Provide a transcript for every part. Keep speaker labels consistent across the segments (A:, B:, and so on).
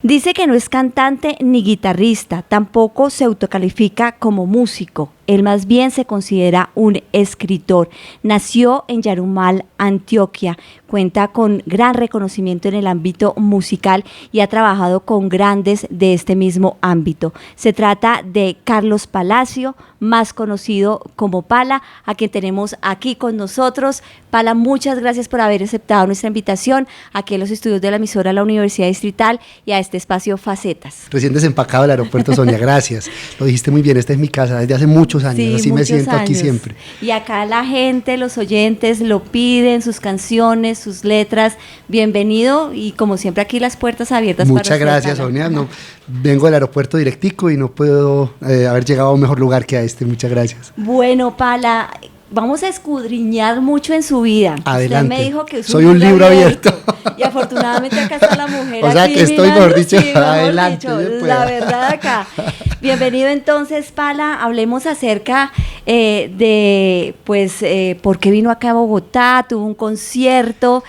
A: Dice que no es cantante ni guitarrista, tampoco se autocalifica como músico. Él más bien se considera un escritor. Nació en Yarumal, Antioquia. Cuenta con gran reconocimiento en el ámbito musical y ha trabajado con grandes de este mismo ámbito. Se trata de Carlos Palacio, más conocido como Pala, a quien tenemos aquí con nosotros. Pala, muchas gracias por haber aceptado nuestra invitación aquí en los estudios de la emisora de la Universidad Distrital y a este espacio Facetas.
B: Recién desempacado del aeropuerto, Sonia, gracias. Lo dijiste muy bien, esta es mi casa desde hace muchos años,
A: sí,
B: así me siento
A: años.
B: Aquí siempre.
A: Y acá la gente, los oyentes lo piden, sus canciones, sus letras. Bienvenido y como siempre aquí las puertas abiertas.
B: Muchas gracias, Sonia. No, vengo del aeropuerto directico y no puedo haber llegado a un mejor lugar que a este. Muchas gracias.
A: Bueno, Pala, vamos a escudriñar mucho en su vida.
B: Adelante.
A: Usted me dijo que
B: soy un libro abierto.
A: Y afortunadamente acá está la mujer.
B: O sea
A: aquí
B: que estoy, mejor dicho,
A: sí,
B: adelante.
A: La verdad acá. Bienvenido entonces, Pala. Hablemos acerca de, por qué vino acá a Bogotá, tuvo un concierto.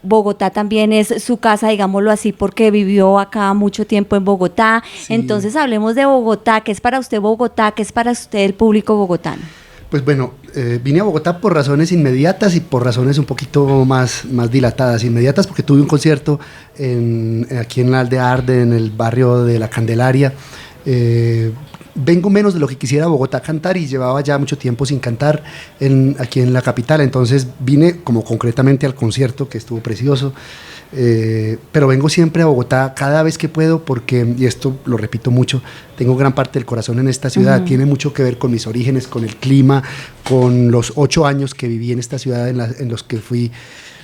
A: Bogotá también es su casa, digámoslo así, porque vivió acá mucho tiempo en Bogotá. Sí. Entonces hablemos de Bogotá. ¿Qué es para usted Bogotá? ¿Qué es para usted el público bogotano?
B: Pues bueno, vine a Bogotá por razones inmediatas y por razones un poquito más dilatadas. Inmediatas porque tuve un concierto aquí en la Aldea Arde, en el barrio de La Candelaria. Vengo menos de lo que quisiera a Bogotá a cantar y llevaba ya mucho tiempo sin cantar aquí en la capital, entonces vine como concretamente al concierto, que estuvo precioso. Pero vengo siempre a Bogotá cada vez que puedo porque, y esto lo repito mucho, tengo gran parte del corazón en esta ciudad. Tiene mucho que ver con mis orígenes, con el clima, con los 8 años que viví en esta ciudad en los que fui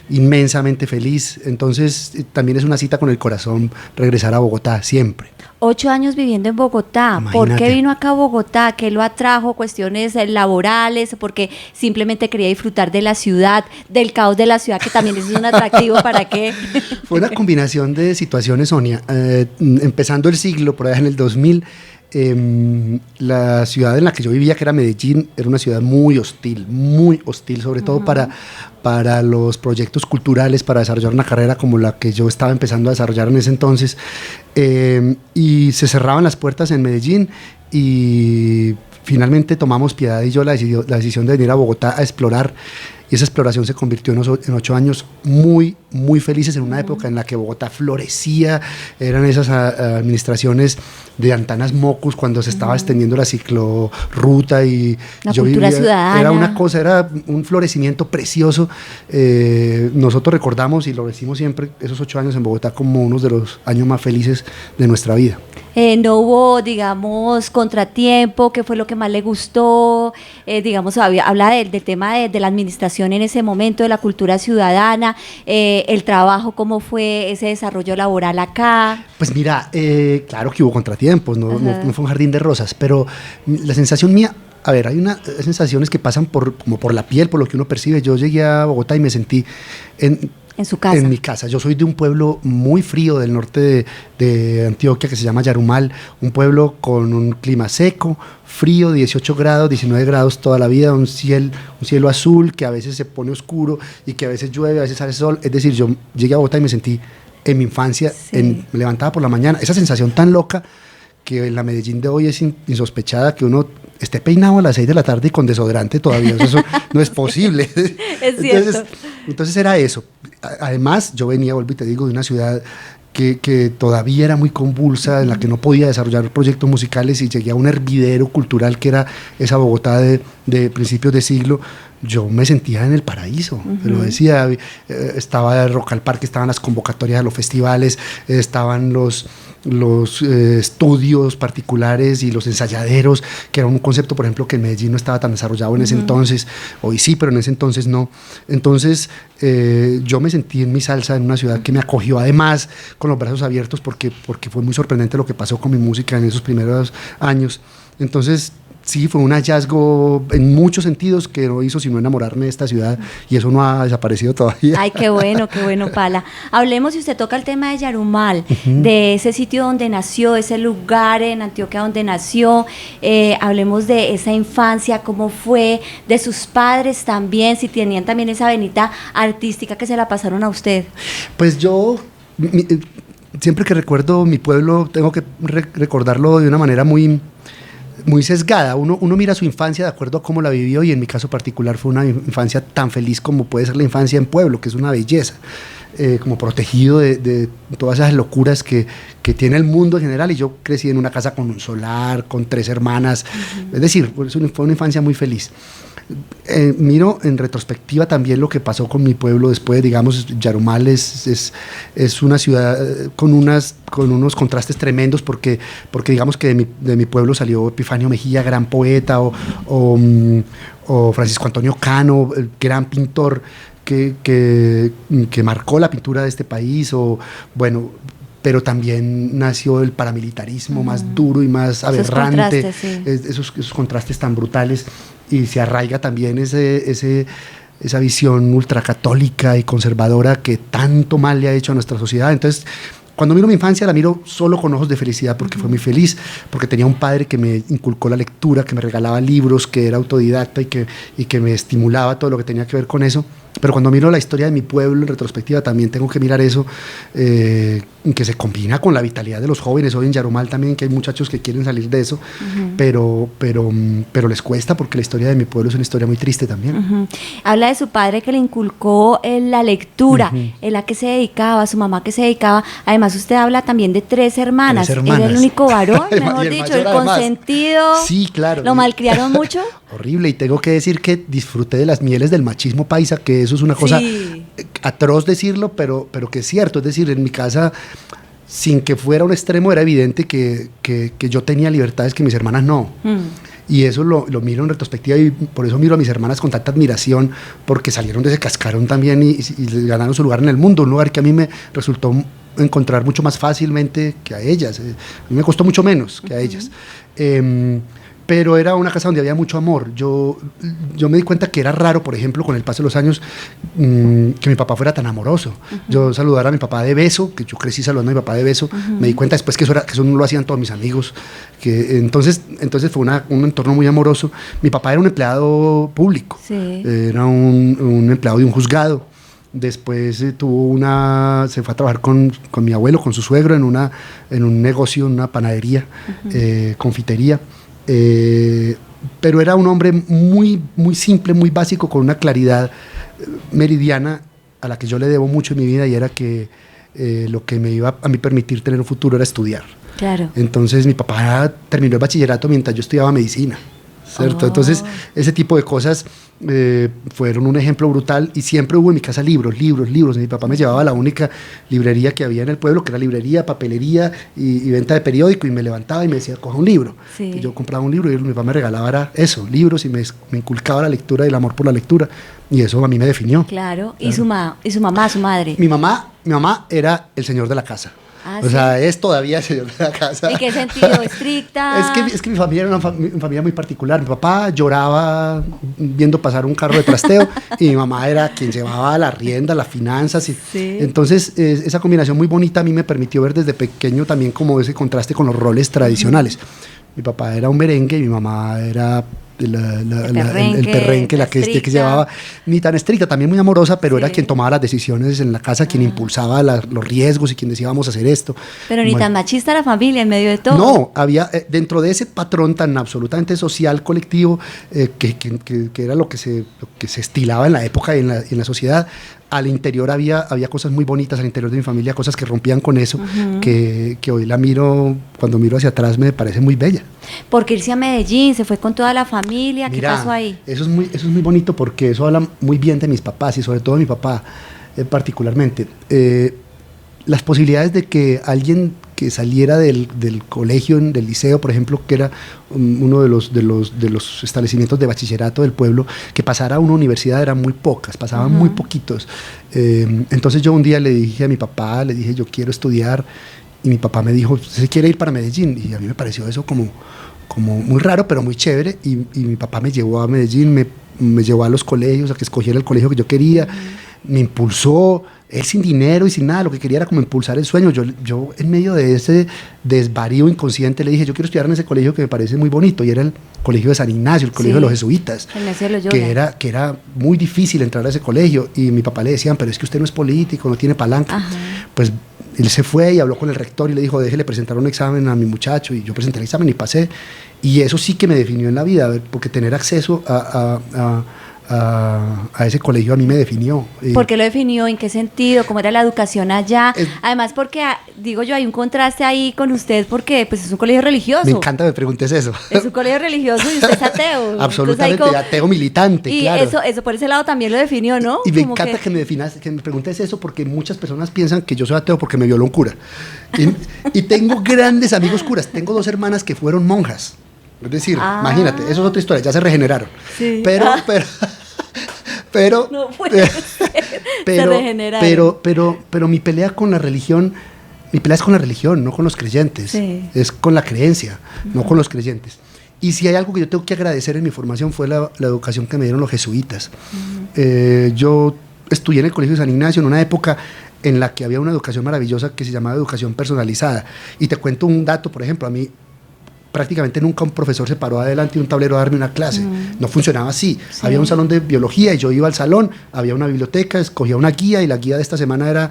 B: inmensamente feliz. Entonces también es una cita con el corazón regresar a Bogotá siempre.
A: 8 años viviendo en Bogotá. Imagínate. ¿Por qué vino acá a Bogotá? ¿Qué lo atrajo? ¿Cuestiones laborales? ¿Porque simplemente quería disfrutar de la ciudad, del caos de la ciudad, que también es un atractivo? ¿Para qué?
B: Fue una combinación de situaciones, Sonia. Empezando el siglo, por allá en el 2000, la ciudad en la que yo vivía, que era Medellín, era una ciudad muy hostil, sobre todo para los proyectos culturales, para desarrollar una carrera como la que yo estaba empezando a desarrollar en ese entonces, y se cerraban las puertas en Medellín y finalmente tomamos Piedad y yo la decisión de venir a Bogotá a explorar. Y esa exploración se convirtió en 8 años muy, muy felices, en una época en la que Bogotá florecía. Eran esas administraciones de Antanas Mocus, cuando se estaba extendiendo la ciclorruta y
A: la cultura ciudadana.
B: Era un florecimiento precioso. Nosotros recordamos, y lo decimos siempre, esos 8 años en Bogotá como uno de los años más felices de nuestra vida.
A: No hubo, digamos, contratiempo. ¿Qué fue lo que más le gustó? Digamos, habla del tema de la administración en ese momento, de la cultura ciudadana, el trabajo, ¿cómo fue ese desarrollo laboral acá?
B: Pues mira, claro que hubo contratiempos, no fue un jardín de rosas, pero la sensación mía, a ver, hay unas sensaciones que pasan como por la piel, por lo que uno percibe. Yo llegué a Bogotá y me sentí
A: en su casa.
B: En mi casa. Yo soy de un pueblo muy frío del norte de Antioquia que se llama Yarumal, un pueblo con un clima seco, frío, 18 grados, 19 grados toda la vida, un cielo azul que a veces se pone oscuro y que a veces llueve, a veces sale sol. Es decir, yo llegué a Bogotá y me sentí en mi infancia, me levantaba por la mañana, esa sensación tan loca que en la Medellín de hoy es insospechada, que uno esté peinado a las 6 de la tarde y con desodorante todavía, eso no es posible.
A: Es cierto.
B: Entonces era eso. Además, yo venía, vuelvo y te digo, de una ciudad que todavía era muy convulsa, en la que no podía desarrollar proyectos musicales, y llegué a un hervidero cultural que era esa Bogotá de principios de siglo. Yo me sentía en el paraíso, te lo decía. Estaba el Rock al Parque, estaban las convocatorias a los festivales, estaban los estudios particulares y los ensayaderos, que era un concepto, por ejemplo, que en Medellín no estaba tan desarrollado en ese entonces. Hoy sí, pero en ese entonces no. Entonces yo me sentí en mi salsa, en una ciudad que me acogió, además con los brazos abiertos, porque fue muy sorprendente lo que pasó con mi música en esos primeros años. Entonces sí, fue un hallazgo en muchos sentidos que no hizo sino enamorarme de esta ciudad, y eso no ha desaparecido todavía.
A: Ay, qué bueno, Pala. Hablemos, si usted toca el tema de Yarumal, de ese sitio donde nació, ese lugar en Antioquia donde nació. Hablemos de esa infancia, cómo fue, de sus padres también, si tenían también esa venita artística que se la pasaron a usted.
B: Pues yo... siempre que recuerdo mi pueblo, tengo que recordarlo de una manera muy sesgada. Uno mira su infancia de acuerdo a cómo la vivió, y en mi caso particular fue una infancia tan feliz como puede ser la infancia en pueblo, que es una belleza, como protegido de todas esas locuras que tiene el mundo en general. Y yo crecí en una casa con un solar, con 3 hermanas, es decir, fue una infancia muy feliz. Miro en retrospectiva también lo que pasó con mi pueblo después. Digamos, Yarumal es una ciudad con unos contrastes tremendos, porque digamos que de mi pueblo salió Epifanio Mejía, gran poeta, o Francisco Antonio Cano, el gran pintor que marcó la pintura de este país, o bueno, pero también nació el paramilitarismo más duro y más aberrante, esos contrastes tan brutales, y se arraiga también esa visión ultracatólica y conservadora que tanto mal le ha hecho a nuestra sociedad. Entonces, cuando miro mi infancia, la miro solo con ojos de felicidad, porque fue muy feliz, porque tenía un padre que me inculcó la lectura, que me regalaba libros, que era autodidacta y que me estimulaba todo lo que tenía que ver con eso. Pero cuando miro la historia de mi pueblo en retrospectiva, también tengo que mirar eso, que se combina con la vitalidad de los jóvenes. Hoy en Yarumal también, que hay muchachos que quieren salir de eso, pero les cuesta, porque la historia de mi pueblo es una historia muy triste también.
A: Habla de su padre, que le inculcó la lectura, en a qué se dedicaba, su mamá que se dedicaba. Además, usted habla también de 3 hermanas. Era el único varón, mejor dicho, el consentido.
B: Sí, claro.
A: ¿Lo malcriaron mucho?
B: Horrible, y tengo que decir que disfruté de las mieles del machismo paisa, que eso es una cosa atroz decirlo, pero que es cierto. Es decir, en mi casa, sin que fuera un extremo, era evidente que yo tenía libertades que mis hermanas no. Y eso lo miro en retrospectiva, y por eso miro a mis hermanas con tanta admiración, porque salieron de ese cascarón también y ganaron su lugar en el mundo, un lugar que a mí me resultó encontrar mucho más fácilmente que a ellas. A mí me costó mucho menos que a ellas. Pero era una casa donde había mucho amor. Yo me di cuenta que era raro, por ejemplo, con el paso de los años, que mi papá fuera tan amoroso. Yo saludar a mi papá de beso, que yo crecí saludando a mi papá de beso, me di cuenta después que eso no lo hacían todos mis amigos, que entonces fue un entorno muy amoroso. Mi papá era un empleado público, era un empleado de un juzgado. Después se fue a trabajar con mi abuelo, con su suegro, en un negocio, en una panadería, confitería. Pero era un hombre muy, muy simple, muy básico, con una claridad meridiana a la que yo le debo mucho en mi vida, y era que lo que me iba a mí permitir tener un futuro era estudiar.
A: Claro.
B: Entonces mi papá terminó el bachillerato mientras yo estudiaba medicina, ¿cierto? Entonces ese tipo de cosas fueron un ejemplo brutal, y siempre hubo en mi casa libros. Mi papá me llevaba a la única librería que había en el pueblo, que era librería, papelería y venta de periódico, y me levantaba y me decía, coja un libro. Y yo compraba un libro, y mi papá me regalaba libros, y me inculcaba la lectura y el amor por la lectura, y eso a mí me definió.
A: Claro. ¿Y su mamá, su madre?
B: Mi mamá era el señor de la casa. O sea, es todavía el señor de la casa.
A: ¿En qué sentido? ¿Estricta?
B: Es que mi familia era una familia muy particular. Mi papá lloraba viendo pasar un carro de trasteo y mi mamá era quien llevaba la rienda, las finanzas. Entonces, esa combinación muy bonita a mí me permitió ver desde pequeño también como ese contraste con los roles tradicionales. Mi papá era un merengue y mi mamá era el perrenque, la que llevaba, ni tan estricta, también muy amorosa, pero era quien tomaba las decisiones en la casa, quien impulsaba los riesgos y quien decía vamos a hacer esto.
A: Pero ni tan machista la familia en medio de todo.
B: No, había dentro de ese patrón tan absolutamente social, colectivo, que era lo que se estilaba en la época y en la sociedad. Al interior había cosas muy bonitas, al interior de mi familia, cosas que rompían con eso, que hoy la miro, cuando miro hacia atrás me parece muy bella.
A: Porque irse a Medellín, se fue con toda la familia, ¿qué pasó ahí?
B: Eso es muy bonito, porque eso habla muy bien de mis papás, y sobre todo de mi papá particularmente. Las posibilidades de que alguien que saliera del colegio, del liceo, por ejemplo, que era uno de los establecimientos de bachillerato del pueblo, que pasara a una universidad eran muy pocas, pasaban muy poquitos. Entonces yo un día le dije a mi papá, yo quiero estudiar, y mi papá me dijo, ¿usted se quiere ir para Medellín? Y a mí me pareció eso como muy raro, pero muy chévere, y mi papá me llevó a Medellín, me llevó a los colegios, a que escogiera el colegio que yo quería, me impulsó, él sin dinero y sin nada, lo que quería era como impulsar el sueño. Yo en medio de ese desvarío inconsciente le dije, yo quiero estudiar en ese colegio que me parece muy bonito, y era el colegio de San Ignacio, el colegio de los jesuitas, que era muy difícil entrar a ese colegio, y mi papá le decían, pero es que usted no es político, no tiene palanca. Ajá. Pues él se fue y habló con el rector y le dijo, déjele presentar un examen a mi muchacho, y yo presenté el examen y pasé, y eso sí que me definió en la vida, porque tener acceso a ese colegio a mí me definió.
A: ¿Por qué lo definió? ¿En qué sentido? ¿Cómo era la educación allá? Además, porque, digo yo, hay un contraste ahí con usted, porque pues es un colegio religioso.
B: Me encanta que me preguntes eso.
A: Es un colegio religioso y usted es ateo.
B: Absolutamente, ateo militante,
A: y
B: claro.
A: Eso por ese lado también lo definió, ¿no?
B: Y me encanta que me definas, que me preguntes eso, porque muchas personas piensan que yo soy ateo porque me violó un cura. Y tengo grandes amigos curas. Tengo 2 hermanas que fueron monjas. Es decir, imagínate, eso es otra historia, ya se regeneraron. Sí. Pero
A: no puede ser. Se regeneraron.
B: Pero mi pelea con la religión, no con los creyentes. Sí. Es con la creencia, no con los creyentes. Y si hay algo que yo tengo que agradecer en mi formación fue la educación que me dieron los jesuitas. Yo estudié en el Colegio de San Ignacio en una época en la que había una educación maravillosa que se llamaba educación personalizada. Y te cuento un dato, por ejemplo, a mí prácticamente nunca un profesor se paró adelante de un tablero a darme una clase. No funcionaba así. Sí. Había un salón de biología y yo iba al salón, había una biblioteca, escogía una guía, y la guía de esta semana era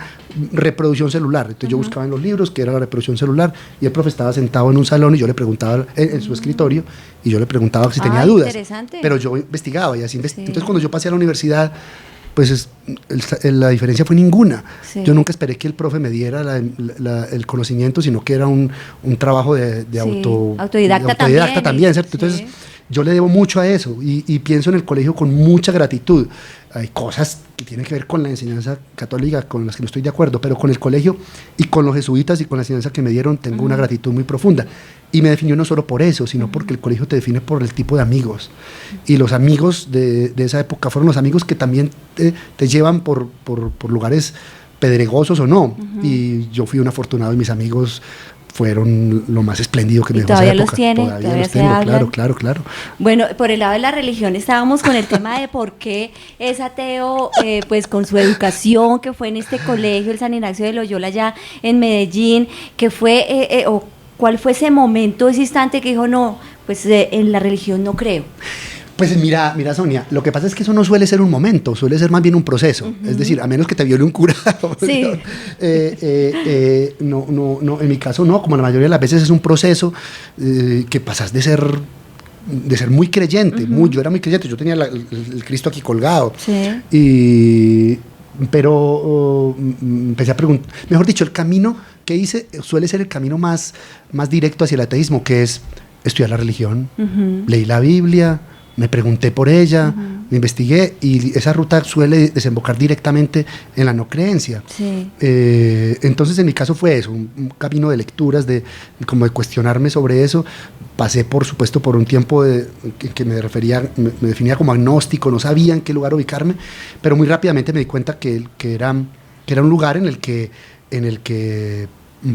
B: reproducción celular. Entonces yo buscaba en los libros qué era la reproducción celular, y el profe estaba sentado en un salón y yo le preguntaba en su escritorio, y yo le preguntaba si tenía dudas. Pero yo investigaba y así. Sí. Entonces cuando yo pasé a la universidad, pues la diferencia fue ninguna. Sí. Yo nunca esperé que el profe me diera el conocimiento, sino que era un trabajo de autodidacta también, ¿cierto? Sí. Entonces yo le debo mucho a eso, y pienso en el colegio con mucha gratitud. Hay cosas que tienen que ver con la enseñanza católica con las que no estoy de acuerdo, pero con el colegio y con los jesuitas y con la enseñanza que me dieron tengo una gratitud muy profunda. Y me definió no solo por eso, sino porque el colegio te define por el tipo de amigos. Y los amigos de esa época fueron los amigos que también te llevan por lugares pedregosos o no. Y yo fui un afortunado, y mis amigos fueron lo más espléndido que me dejó esa época. Todavía los tengo, claro.
A: Bueno, por el lado de la religión estábamos con el tema de por qué es ateo, pues con su educación que fue en este colegio, el San Ignacio de Loyola, allá en Medellín, que fue, o cuál fue ese momento, ese instante que dijo, no, pues en la religión no creo.
B: Pues mira, Sonia, lo que pasa es que eso no suele ser un momento, suele ser más bien un proceso. Es decir, a menos que te viole un cura. Sí. No, en mi caso no, como la mayoría de las veces es un proceso que pasas de ser muy creyente. Yo era muy creyente, yo tenía el Cristo aquí colgado. Sí. Pero empecé a preguntar, mejor dicho, el camino que hice suele ser el camino más directo hacia el ateísmo, que es estudiar la religión. Leí la Biblia, me pregunté por ella, me investigué, y esa ruta suele desembocar directamente en la no creencia. Sí. Entonces en mi caso fue eso, un camino de lecturas, como de cuestionarme sobre eso. Pasé por supuesto por un tiempo que me definía como agnóstico, no sabía en qué lugar ubicarme, pero muy rápidamente me di cuenta que era un lugar en el que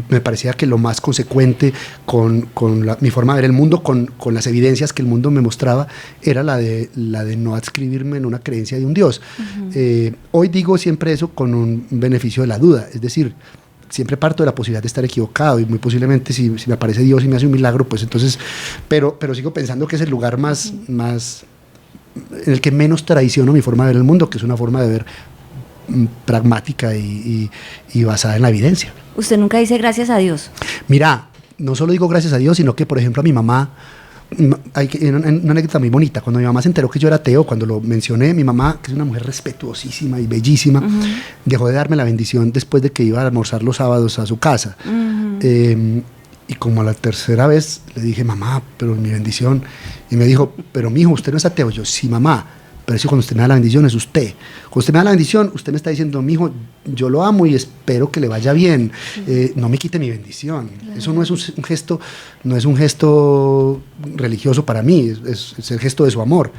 B: me parecía que lo más consecuente con mi forma de ver el mundo, con las evidencias que el mundo me mostraba, era la de no adscribirme en una creencia de un Dios. Hoy digo siempre eso con un beneficio de la duda, es decir, siempre parto de la posibilidad de estar equivocado, y muy posiblemente si me aparece Dios y me hace un milagro, pues entonces, pero sigo pensando que es el lugar más en el que menos traiciono mi forma de ver el mundo, que es una forma de ver pragmática y basada en la evidencia.
A: ¿Usted nunca dice gracias a Dios?
B: Mira, no solo digo gracias a Dios, sino que, por ejemplo, a mi mamá, hay una anécdota muy bonita. Cuando mi mamá se enteró que yo era ateo, cuando lo mencioné, mi mamá, que es una mujer respetuosísima y bellísima, dejó de darme la bendición después de que iba a almorzar los sábados a su casa. Y como a la tercera vez le dije, mamá, pero mi bendición, y me dijo, pero mijo, ¿usted no es ateo? Yo, sí, mamá. Pero eso, cuando usted me da la bendición, es usted. Cuando usted me da la bendición, usted me está diciendo, mijo, yo lo amo y espero que le vaya bien. No me quite mi bendición. Claro. Eso no es un gesto religioso para mí, es el gesto de su amor.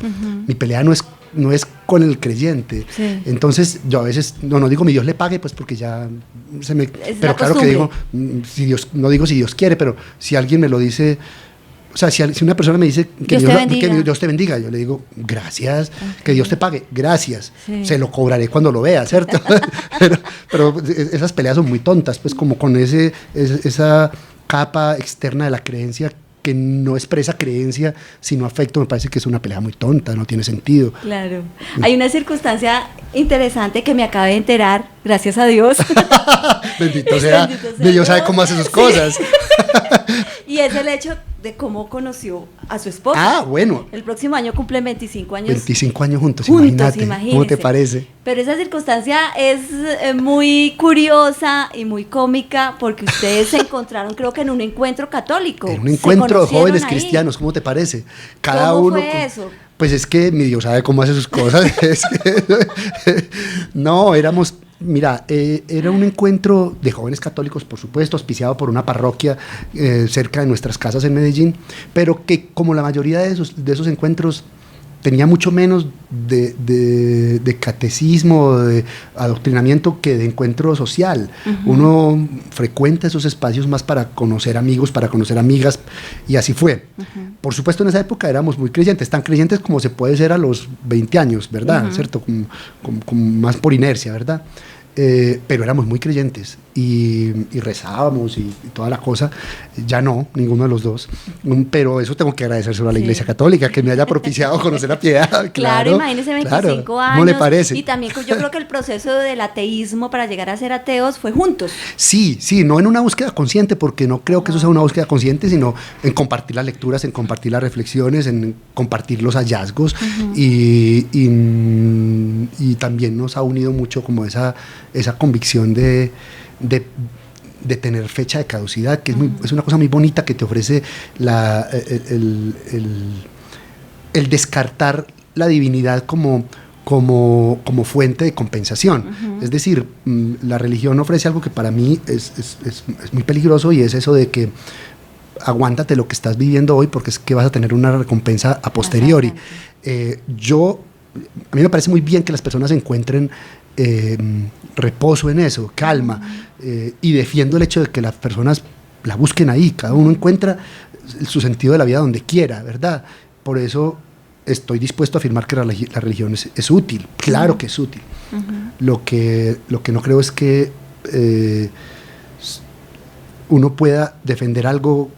B: Mi pelea no es con el creyente. Sí. Entonces, yo a veces, no digo mi Dios le pague, pues porque ya se me... Pero claro que digo, si Dios, no digo si Dios quiere, pero si alguien me lo dice, O sea, si una persona me dice que
A: Dios
B: Dios te bendiga, yo le digo, gracias,
A: Okay.
B: que Dios te pague, gracias,
A: Sí.
B: se lo cobraré cuando lo vea, ¿cierto? pero esas peleas son muy tontas, pues como con esa capa externa de la creencia que no expresa creencia, sino afecto, me parece que es una pelea muy tonta, no tiene sentido.
A: Claro. Hay una circunstancia interesante que me acabé de enterar, gracias a Dios.
B: Bendito sea, Dios sabe cómo hace sus cosas.
A: Y es el hecho de cómo conoció a su esposa.
B: Ah, bueno.
A: El próximo año cumplen 25 años.
B: 25 años juntos,
A: Imagínense.
B: ¿Cómo te parece?
A: Pero esa circunstancia es muy curiosa y muy cómica porque ustedes se encontraron, creo que en un encuentro católico.
B: En un encuentro de jóvenes
A: ahí.
B: cristianos, ¿cómo te parece? Cada
A: ¿Cómo
B: uno.
A: fue eso?
B: Pues es que mi Dios sabe cómo hace sus cosas. No, éramos. Mira, era un encuentro de jóvenes católicos, por supuesto, auspiciado por una parroquia cerca de nuestras casas en Medellín, pero que como la mayoría de esos encuentros tenía mucho menos de catecismo, de adoctrinamiento que de encuentro social. Uh-huh. Uno frecuenta esos espacios más para conocer amigos, para conocer amigas, y así fue. Uh-huh. Por supuesto, en esa época éramos muy creyentes, tan creyentes como se puede ser a los 20 años, ¿verdad? Uh-huh. ¿Cierto? Como más por inercia, ¿verdad? Pero éramos muy creyentes y rezábamos y toda la cosa. Ya no, ninguno de los dos, pero eso tengo que agradecérselo a la Iglesia Católica, que me haya propiciado conocer la piedad.
A: Claro, imagínese 25 años.
B: ¿Cómo le parece?
A: Y también yo creo que el proceso del ateísmo para llegar a ser ateos fue juntos.
B: Sí, no en una búsqueda consciente, porque no creo que eso sea una búsqueda consciente, sino en compartir las lecturas, en compartir las reflexiones, en compartir los hallazgos. Uh-huh. y también nos ha unido mucho como esa convicción de tener fecha de caducidad, que es una cosa muy bonita que te ofrece el descartar la divinidad como fuente de compensación. Uh-huh. Es decir, la religión ofrece algo que para mí es muy peligroso, y es eso de que aguántate lo que estás viviendo hoy, porque es que vas a tener una recompensa a posteriori. A mí me parece muy bien que las personas encuentren reposo en eso, calma, y defiendo el hecho de que las personas la busquen ahí. Cada uno encuentra su sentido de la vida donde quiera, ¿verdad? Por eso estoy dispuesto a afirmar que la religión es útil. Claro que es útil. Uh-huh. Lo que no creo es que uno pueda defender algo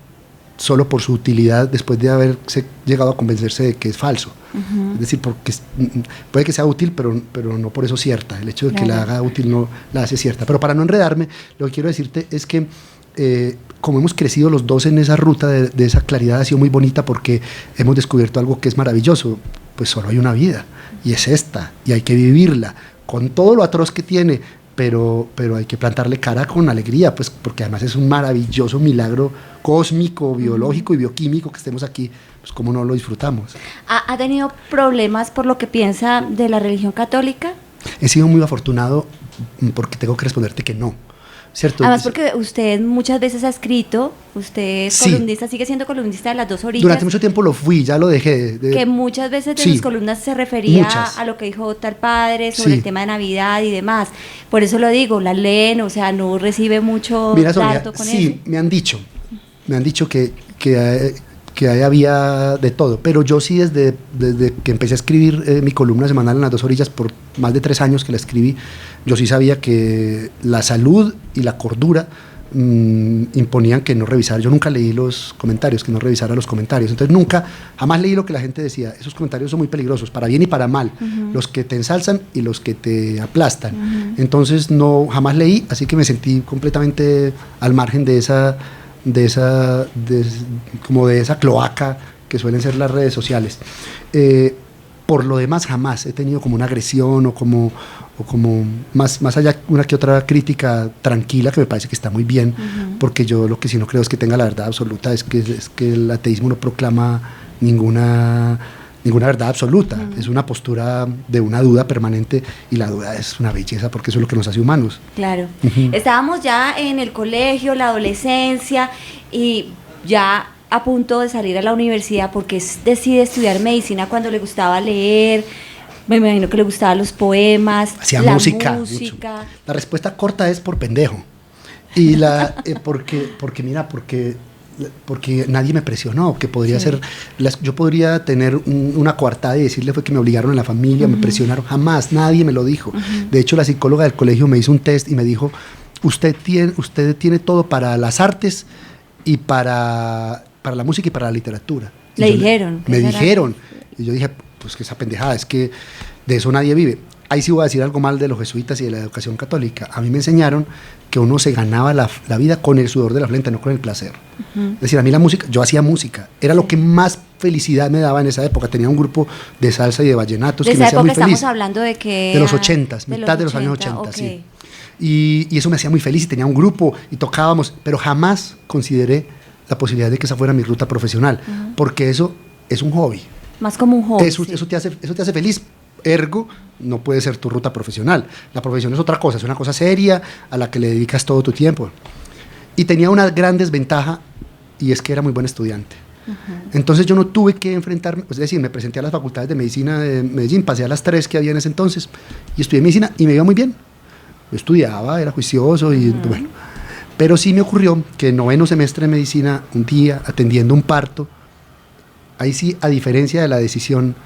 B: solo por su utilidad después de haberse llegado a convencerse de que es falso. Uh-huh. Es decir, porque puede que sea útil, pero no por eso cierta. El hecho de que la haga útil no la hace cierta. Pero para no enredarme, lo que quiero decirte es que como hemos crecido los dos en esa ruta de esa claridad, ha sido muy bonita, porque hemos descubierto algo que es maravilloso. Pues solo hay una vida, y es esta, y hay que vivirla con todo lo atroz que tiene, pero hay que plantarle cara con alegría, pues, porque además es un maravilloso milagro cósmico, biológico y bioquímico que estemos aquí. Pues cómo no lo disfrutamos.
A: ¿Ha tenido problemas por lo que piensa de la religión católica?
B: He sido muy afortunado, porque tengo que responderte que no, ¿cierto?
A: Además, porque usted muchas veces ha escrito, usted es columnista, sigue siendo columnista de Las Dos Orillas.
B: Durante mucho tiempo lo fui, ya lo dejé.
A: Que muchas veces de sus columnas se refería a lo que dijo tal padre sobre el tema de Navidad y demás. Por eso lo digo, la leen, o sea, no recibe mucho trato con eso.
B: Sí, me han dicho que había de todo, pero yo sí desde que empecé a escribir mi columna semanal en Las Dos Orillas, por más de 3 años que la escribí, yo sí sabía que la salud y la cordura imponían que no revisara. Yo nunca leí los comentarios, que no revisara los comentarios. Entonces jamás leí lo que la gente decía. Esos comentarios son muy peligrosos, para bien y para mal. Uh-huh. Los que te ensalzan y los que te aplastan. Uh-huh. Entonces jamás leí, así que me sentí completamente al margen de esa cloaca que suelen ser las redes sociales. Por lo demás, jamás he tenido como una agresión o como más allá una que otra crítica tranquila, que me parece que está muy bien. Uh-huh. Porque yo lo que sí no creo es que tenga la verdad absoluta, es que el ateísmo no proclama ninguna verdad absoluta. Uh-huh. Es una postura de una duda permanente, y la duda es una belleza, porque eso es lo que nos hace humanos.
A: Claro. Uh-huh. Estábamos ya en el colegio, la adolescencia, y ya a punto de salir a la universidad, porque decide estudiar medicina cuando le gustaba leer. Me imagino que le gustaban los poemas,
B: hacía música. La respuesta corta es por pendejo. Y porque porque nadie me presionó, que podría ser, yo podría tener una coartada y decirle fue que me obligaron en la familia, me presionaron, jamás, nadie me lo dijo. De hecho, la psicóloga del colegio me hizo un test y me dijo, usted tiene todo para las artes y para la música y para la literatura.
A: Le dijeron.
B: Me dijeron, y yo dije, pues que esa pendejada, es que de eso nadie vive. Ahí sí voy a decir algo mal de los jesuitas y de la educación católica. A mí me enseñaron que uno se ganaba la vida con el sudor de la frente, no con el placer. Es decir, a mí la música, yo hacía música, era lo que más felicidad me daba en esa época. Tenía un grupo de salsa y de vallenatos que me hacía muy feliz.
A: Estamos hablando de que...
B: De los 80s, mitad de los años 80, okay. Sí. Y eso me hacía muy feliz y tenía un grupo y tocábamos, pero jamás consideré la posibilidad de que esa fuera mi ruta profesional, porque eso es un hobby.
A: Más como un hobby.
B: Eso te hace feliz. Ergo, no puede ser tu ruta profesional. La profesión es otra cosa, es una cosa seria a la que le dedicas todo tu tiempo. Y tenía una gran desventaja, y es que era muy buen estudiante. Entonces yo no tuve que enfrentarme, es decir, me presenté a las facultades de medicina de Medellín, pasé a las 3 que había en ese entonces, y estudié medicina y me iba muy bien. Yo estudiaba, era juicioso, y bueno. Pero sí me ocurrió que en 9º semestre de medicina, un día, atendiendo un parto, ahí sí, a diferencia de la decisión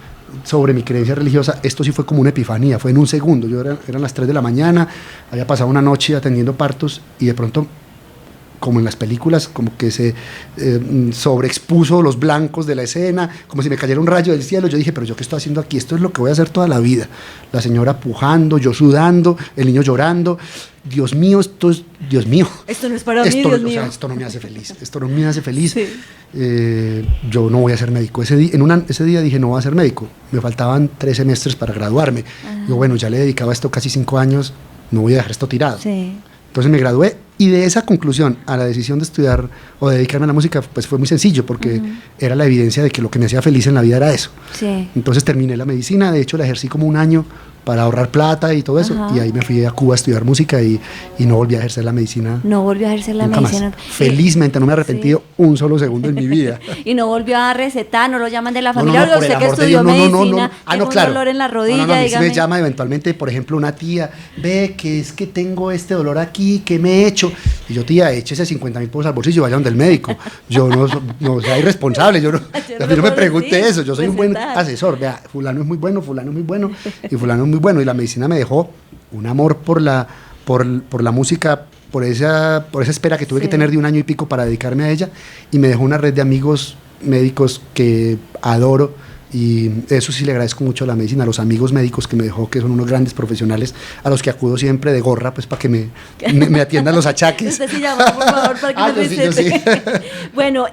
B: sobre mi creencia religiosa, esto sí fue como una epifanía, fue en un segundo. Eran las 3 de la mañana, había pasado una noche atendiendo partos y de pronto, como en las películas, como que se sobreexpuso los blancos de la escena, como si me cayera un rayo del cielo. Yo dije, pero ¿yo qué estoy haciendo aquí? Esto es lo que voy a hacer toda la vida. La señora pujando, yo sudando, el niño llorando. Dios mío, Dios mío.
A: Esto no es para mí, Dios mío.
B: O sea, esto no me hace feliz, esto no me hace feliz.
A: Sí.
B: Yo no voy a ser médico. Ese día dije, no voy a ser médico. Me faltaban 3 semestres para graduarme. Yo, bueno, ya le dedicaba esto casi 5 años, no voy a dejar esto tirado.
A: Sí.
B: Entonces me gradué y de esa conclusión a la decisión de estudiar o de dedicarme a la música, pues fue muy sencillo porque era la evidencia de que lo que me hacía feliz en la vida era eso.
A: Sí.
B: Entonces terminé la medicina, de hecho la ejercí como un año para ahorrar plata y todo eso, y ahí me fui a Cuba a estudiar música y no volví a ejercer la medicina.
A: No volvió a ejercer la medicina.
B: Felizmente no me he arrepentido un solo segundo en mi vida.
A: Y no volvió a recetar, no lo llaman de la familia,
B: no,
A: usted que estudió medicina,
B: no,
A: claro. Un dolor en la rodilla,
B: dígame. Me llama eventualmente, por ejemplo, una tía, ve que es que tengo este dolor aquí, ¿qué me he hecho? Y yo, tía, échese 50.000 pesos al bolsillo y vaya donde el médico. Yo no sea irresponsable, yo no me pregunte eso, yo soy un buen asesor, vea, fulano es muy bueno, y fulano es muy bueno, y la medicina me dejó un amor por la música, por esa espera que tuve que tener de 1 año y pico para dedicarme a ella, y me dejó una red de amigos médicos que adoro, y eso sí le agradezco mucho a la medicina, a los amigos médicos que me dejó, que son unos grandes profesionales a los que acudo siempre de gorra, pues para que me atiendan los achaques.
A: Usted sí llama, por favor, para que me recete. Sí. Bueno,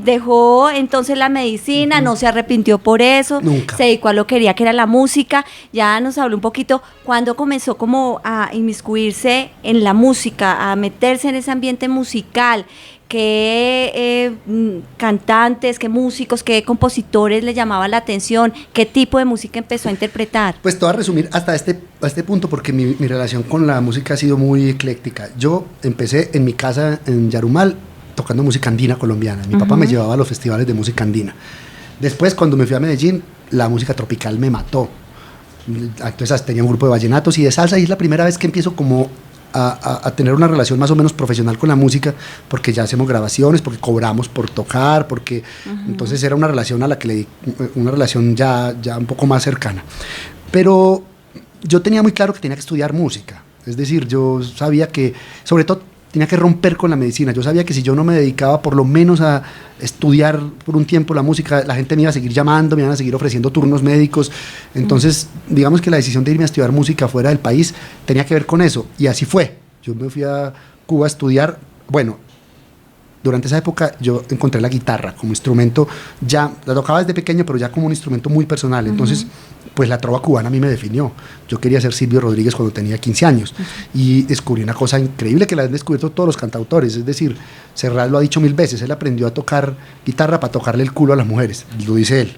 A: dejó entonces la medicina, no se arrepintió por eso.
B: Nunca.
A: Se dedicó a lo que quería, que era la música. Ya nos habló un poquito cuando comenzó como a inmiscuirse en la música, a meterse en ese ambiente musical. ¿Qué cantantes, qué músicos, qué compositores le llamaban la atención? ¿Qué tipo de música empezó a interpretar?
B: Pues te voy a resumir hasta este punto porque mi relación con la música ha sido muy ecléctica. Yo empecé en mi casa en Yarumal tocando música andina colombiana. Mi papá me llevaba a los festivales de música andina. Después, cuando me fui a Medellín, la música tropical me mató. Entonces tenía un grupo de vallenatos y de salsa, y es la primera vez que empiezo como a tener una relación más o menos profesional con la música, porque ya hacemos grabaciones, porque cobramos por tocar, porque entonces era una relación a la que una relación ya un poco más cercana. Pero yo tenía muy claro que tenía que estudiar música, es decir, yo sabía que, sobre todo, tenía que romper con la medicina. Yo sabía que si yo no me dedicaba por lo menos a estudiar por un tiempo la música, la gente me iba a seguir llamando, me iban a seguir ofreciendo turnos médicos. Entonces, digamos que la decisión de irme a estudiar música fuera del país tenía que ver con eso, y así fue. Yo me fui a Cuba a estudiar. Bueno, durante esa época yo encontré la guitarra como instrumento, ya la tocaba desde pequeño, pero ya como un instrumento muy personal. Entonces, pues la trova cubana a mí me definió. Yo quería ser Silvio Rodríguez cuando tenía 15 años, y descubrí una cosa increíble que la han descubierto todos los cantautores. Es decir, Serrat lo ha dicho 1000 veces, él aprendió a tocar guitarra para tocarle el culo a las mujeres, lo dice él.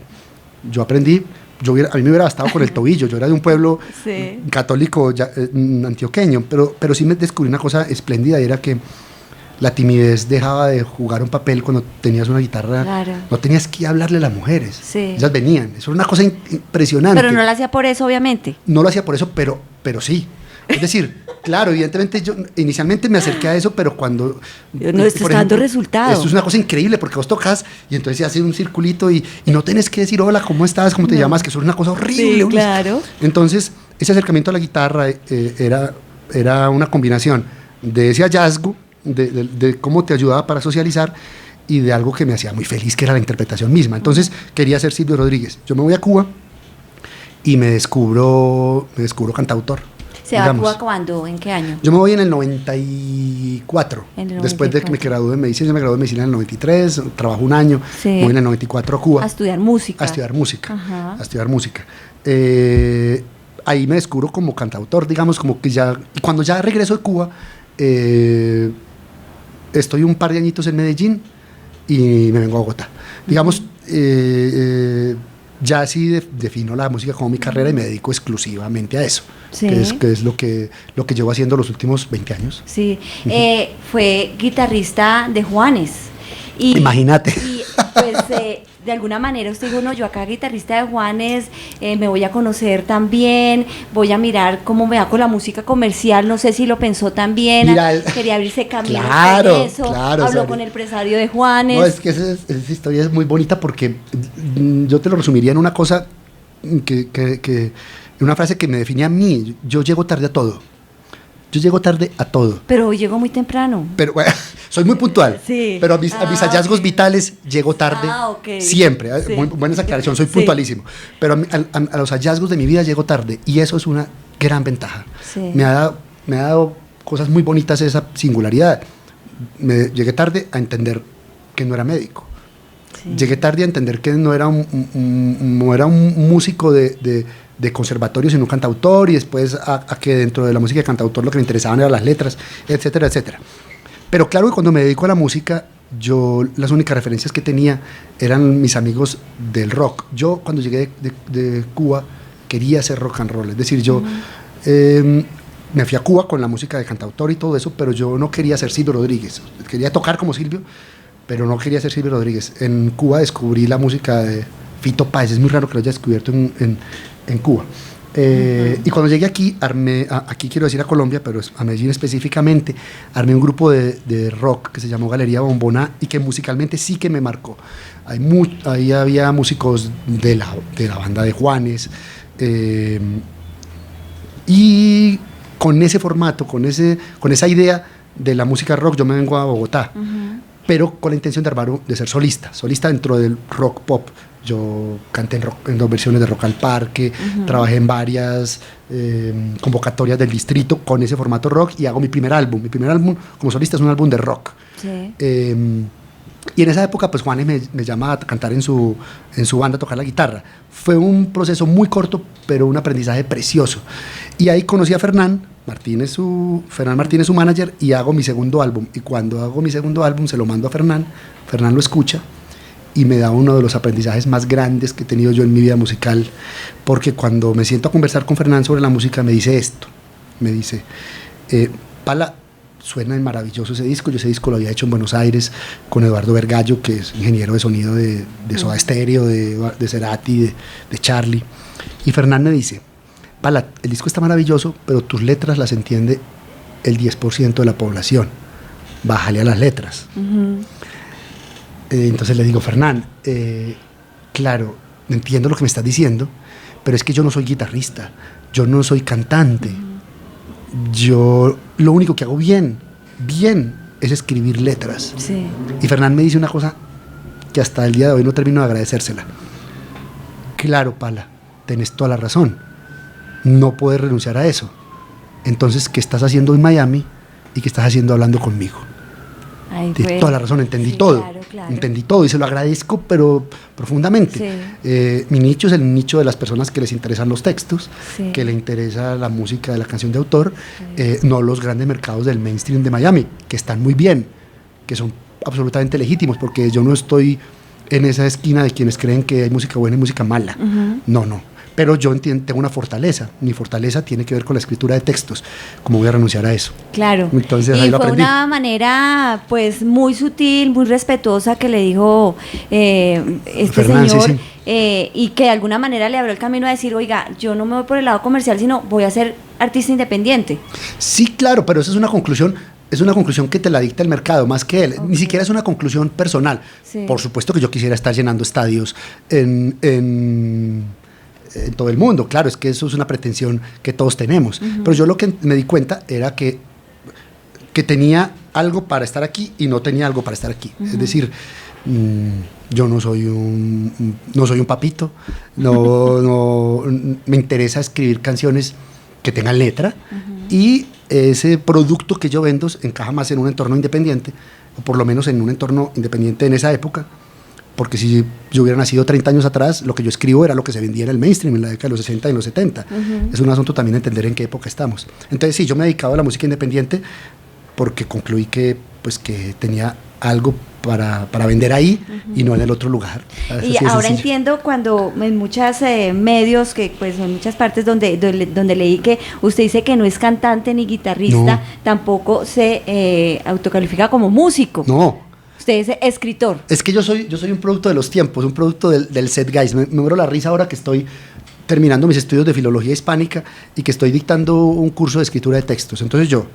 B: Yo aprendí, a mí me hubiera bastado con el tobillo, yo era de un pueblo católico antioqueño, pero sí me descubrí una cosa espléndida, y era que la timidez dejaba de jugar un papel cuando tenías una guitarra. Claro. No tenías que hablarle a las mujeres. Sí. Ellas venían. Eso era una cosa impresionante.
A: Pero no lo hacía por eso, obviamente.
B: No lo hacía por eso, pero sí. Es decir, claro, evidentemente yo inicialmente me acerqué a eso, pero cuando...
A: No, esto está dando resultado.
B: Esto es una cosa increíble porque vos tocas y entonces se hace un circulito y no tenés que decir hola, ¿cómo estás? ¿Cómo te llamas? Que eso es una cosa horrible.
A: Sí, claro.
B: Entonces, ese acercamiento a la guitarra era una combinación de ese hallazgo, de cómo te ayudaba para socializar y de algo que me hacía muy feliz, que era la interpretación misma. Entonces, quería ser Silvio Rodríguez. Yo me voy a Cuba y me descubro cantautor.
A: ¿Se va a Cuba cuándo? ¿En qué año?
B: Yo me voy en el 94. Después de que me gradué de medicina, yo me gradué de medicina en el 93, trabajo un año, me voy en el 94 a Cuba.
A: A estudiar música.
B: A estudiar música.
A: Ajá.
B: A estudiar música. Ahí me descubro como cantautor, digamos, como que ya... Y cuando ya regreso de Cuba, estoy un par de añitos en Medellín y me vengo a Bogotá. Digamos, ya sí defino la música como mi carrera y me dedico exclusivamente a eso,
A: sí.
B: que es lo que llevo haciendo los últimos 20 años.
A: Sí, fue guitarrista de Juanes.
B: Imagínate.
A: Y pues de alguna manera usted dijo, no, yo acá guitarrista de Juanes, me voy a conocer también, voy a mirar cómo me va con la música comercial, no sé si lo pensó también, quería abrirse camino.
B: Claro,
A: eso,
B: claro.
A: Habló con el empresario de Juanes.
B: No, es que esa historia es muy bonita porque yo te lo resumiría en una cosa, en una frase que me definía a mí: yo llego tarde a todo. Yo llego tarde a todo.
A: Pero hoy llego muy temprano.
B: Pero bueno, soy muy puntual.
A: Sí.
B: Pero a mis hallazgos vitales llego tarde siempre. Sí. Muy buena esa aclaración, soy puntualísimo. Pero a los hallazgos de mi vida llego tarde y eso es una gran ventaja.
A: Sí.
B: Me ha dado cosas muy bonitas esa singularidad. Llegué tarde a entender que no era médico. Sí. Llegué tarde a entender que no era un músico de conservatorio, sino un cantautor, y después a que dentro de la música de cantautor lo que me interesaban eran las letras, etcétera, etcétera. Pero claro que cuando me dedico a la música, yo las únicas referencias que tenía eran mis amigos del rock. Yo cuando llegué de Cuba quería hacer rock and roll, es decir, yo me fui a Cuba con la música de cantautor y todo eso, pero yo no quería ser Silvio Rodríguez, quería tocar como Silvio, pero no quería ser Silvio Rodríguez. En Cuba descubrí la música de Fito Páez, es muy raro que lo haya descubierto en Cuba. Y cuando llegué aquí, aquí quiero decir a Colombia, pero a Medellín específicamente, armé un grupo de rock que se llamó Galería Bombona y que musicalmente sí que me marcó. Ahí había músicos de la banda de Juanes, y con ese formato, con esa idea de la música rock, yo me vengo a Bogotá, pero con la intención de ser solista dentro del rock pop. Yo canté en 2 versiones de Rock al Parque, trabajé en varias convocatorias del distrito con ese formato rock y hago mi primer álbum. Mi primer álbum como solista es un álbum de rock. Sí. Y en esa época, pues Juanes me llama a cantar en su banda, a tocar la guitarra. Fue un proceso muy corto, pero un aprendizaje precioso. Y ahí conocí a Fernán Martínez, su manager, y hago mi segundo álbum. Y cuando hago mi segundo álbum, se lo mando a Fernán. Fernán lo escucha y me da uno de los aprendizajes más grandes que he tenido yo en mi vida musical, porque cuando me siento a conversar con Fernán sobre la música, me dice esto. Me dice, Pala, suena maravilloso ese disco. Yo ese disco lo había hecho en Buenos Aires con Eduardo Vergallo, que es ingeniero de sonido de Soda Stereo, de Cerati, de Charlie. Y Fernán me dice, Pala, el disco está maravilloso, pero tus letras las entiende el 10% de la población. Bájale a las letras. Entonces le digo, Fernán, claro, entiendo lo que me estás diciendo, pero es que yo no soy guitarrista, yo no soy cantante. Yo lo único que hago bien es escribir letras. Sí. Y Fernán me dice una cosa que hasta el día de hoy no termino de agradecérsela. Claro, Pala, tenés toda la razón, no puedes renunciar a eso. Entonces, ¿qué estás haciendo en Miami y qué estás haciendo hablando conmigo? Tienes toda la razón, entendí todo. Claro. Entendí todo y se lo agradezco, pero profundamente. Sí. Mi nicho es el nicho de las personas que les interesan los textos, sí, que les interesa la música de la canción de autor, sí, no los grandes mercados del mainstream de Miami, que están muy bien, que son absolutamente legítimos, porque yo no estoy en esa esquina de quienes creen que hay música buena y música mala. No. Pero yo tengo una fortaleza. Mi fortaleza tiene que ver con la escritura de textos. ¿Cómo voy a renunciar a eso? Claro. Entonces, ahí lo aprendí.
A: Fue una manera, pues, muy sutil, muy respetuosa que le dijo Fernán, señor, sí. Y que de alguna manera le abrió el camino a decir, oiga, yo no me voy por el lado comercial, sino voy a hacer artista independiente.
B: Sí, claro, pero esa es una conclusión. Es una conclusión que te la dicta el mercado, más que él. Okay. Ni siquiera es una conclusión personal. Sí. Por supuesto que yo quisiera estar llenando estadios en todo el mundo. Claro, es que eso es una pretensión que todos tenemos. Pero yo lo que me di cuenta era que tenía algo para estar aquí y no tenía algo para estar aquí. Es decir, yo no soy un papito. No me interesa escribir canciones que tengan letra. Y ese producto que yo vendo encaja más en un entorno independiente, o por lo menos en un entorno independiente en esa época, porque si yo hubiera nacido 30 años atrás, lo que yo escribo era lo que se vendía en el mainstream en la década de los 60 y los 70. Es un asunto también entender en qué época estamos. Entonces sí, yo me he dedicado a la música independiente porque concluí que tenía algo para vender ahí y no en el otro lugar.
A: Y ahora entiendo cuando en muchos medios, que pues en muchas partes donde leí que usted dice que no es cantante ni guitarrista, tampoco se autocalifica como músico.
B: No.
A: Usted es escritor.
B: Es que yo soy un producto de los tiempos, un producto del zeitgeist. Me muero la risa ahora que estoy terminando mis estudios de filología hispánica y que estoy dictando un curso de escritura de textos. Entonces yo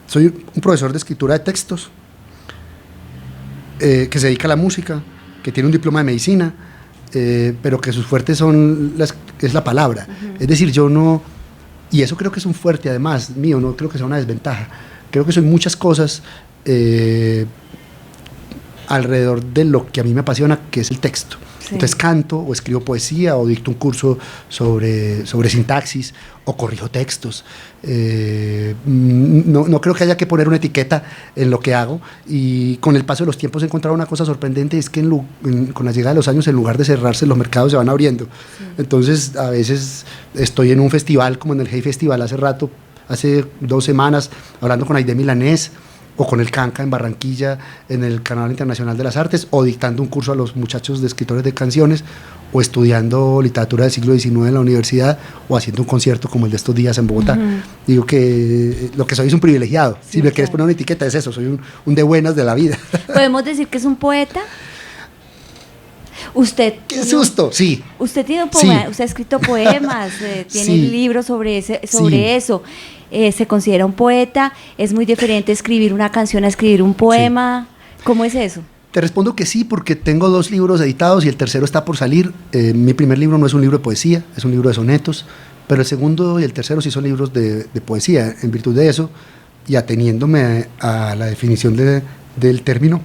B: soy un profesor de escritura de textos que se dedica a la música, que tiene un diploma de medicina, pero que sus fuertes es la palabra. Es decir, yo no... Y eso creo que es un fuerte, además, mío, no creo que sea una desventaja. Creo que soy muchas cosas alrededor de lo que a mí me apasiona, que es el texto. Sí. Entonces canto o escribo poesía o dicto un curso sobre sintaxis o corrijo textos. No creo que haya que poner una etiqueta en lo que hago, y con el paso de los tiempos he encontrado una cosa sorprendente, es que con la llegada de los años, en lugar de cerrarse, los mercados se van abriendo. Sí. Entonces a veces estoy en un festival como en el Hey Festival hace 2 semanas, hablando con Aide Milanés, o con el Canca en Barranquilla, en el Canal Internacional de las Artes, o dictando un curso a los muchachos de escritores de canciones, o estudiando literatura del siglo XIX en la universidad, o haciendo un concierto como el de estos días en Bogotá. Digo que lo que soy es un privilegiado. Sí, si me quieres poner una etiqueta, es eso, soy un de buenas de la vida.
A: ¿Podemos decir que es un poeta? Usted...
B: ¡Qué susto! Sí.
A: Usted tiene un poema, usted ha escrito poemas, tiene libros sobre eso. ¿Se considera un poeta? ¿Es muy diferente escribir una canción a escribir un poema? Sí. ¿Cómo es eso?
B: Te respondo que sí, porque tengo 2 libros editados y el tercero está por salir. Mi primer libro no es un libro de poesía, es un libro de sonetos, pero el segundo y el tercero sí son libros de poesía. En virtud de eso, y ateniéndome a la definición del término,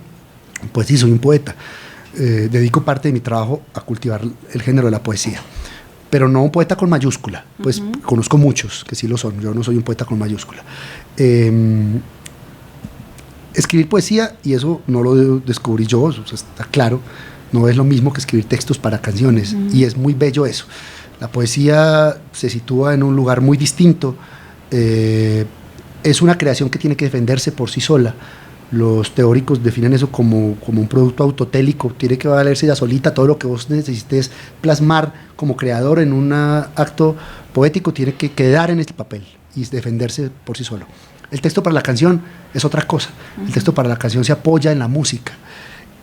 B: pues sí, soy un poeta. Dedico parte de mi trabajo a cultivar el género de la poesía, pero no un poeta con mayúscula, pues conozco muchos que sí lo son. Yo no soy un poeta con mayúscula. Escribir poesía, y eso no lo descubrí yo, eso está claro, no es lo mismo que escribir textos para canciones, y es muy bello eso. La poesía se sitúa en un lugar muy distinto, es una creación que tiene que defenderse por sí sola. Los teóricos definen eso como un producto autotélico, tiene que valerse ya solita. Todo lo que vos necesites plasmar como creador en un acto poético tiene que quedar en este papel y defenderse por sí solo. El texto para la canción es otra cosa. El texto para la canción se apoya en la música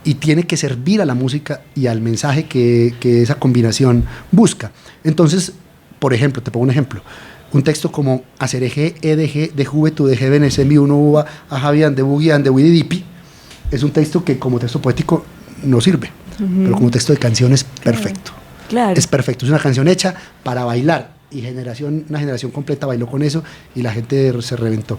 B: y tiene que servir a la música y al mensaje que esa combinación busca. Entonces, por ejemplo, te pongo un ejemplo. Un texto como Acereje, Edg, de Juventud, de Jóvenes, en uno uva, a Javián, de Buguián, de Wididipi, es un texto que como texto poético no sirve, pero como texto de canción es perfecto.
A: Claro.
B: Es perfecto, es una canción hecha para bailar, y una generación completa bailó con eso y la gente se reventó.